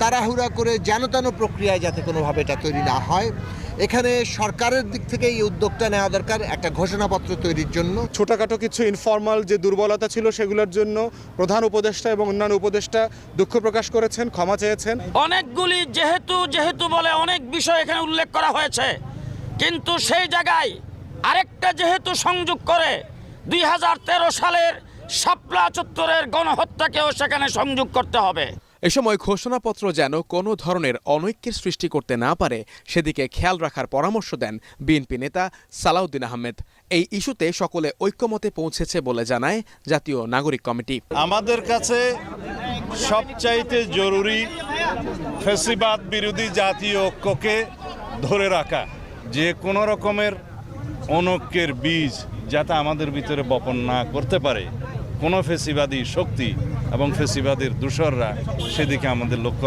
তাড়াহুড়া করে যেন প্রক্রিয়ায় যাতে কোনোভাবে এটা তৈরি না হয়, এখানে সরকারের দিক থেকে এই উদ্যোগটা নেওয়া দরকার একটা ঘোষণাপত্র তৈরির জন্য। ছোটখাটো কিছু ইনফর্মাল যে দুর্বলতা ছিল সেগুলোর জন্য প্রধান উপদেষ্টা এবং অন্যান্য উপদেষ্টা দুঃখ প্রকাশ করেছেন, ক্ষমা চেয়েছেন। অনেকগুলি যেহেতু বলে অনেক বিষয় এখানে উল্লেখ করা হয়েছে, কিন্তু সেই জায়গায় আরেকটা যেহেতু সংযোগ করে 2013 সালের শাপলা চত্বরের গণহত্যাকেও সেখানে সংযোগ করতে হবে। এ সময় ঘোষণাপত্র যেন কোনো ধরনের অনৈক্যের সৃষ্টি করতে না পারে সেদিকে খেয়াল রাখার পরামর্শ দেন বিএনপি নেতা সালাউদ্দিন আহমেদ। এই ইস্যুতে সকলে ঐক্যমতে পৌঁছেছে বলে জানায় জাতীয় নাগরিক কমিটি। আমাদের কাছে সবচাইতে জরুরি ফ্যাসিবাদ বিরোধী জাতীয় ঐক্যকে ধরে রাখা, যে কোনো রকমের অনৈক্যের বীজ যাতে আমাদের ভিতরে বপন না করতে পারে কোনো ফ্যাসিবাদী শক্তি এবং ফ্যাসিবাদের দূষররা, সেদিকে আমাদের লক্ষ্য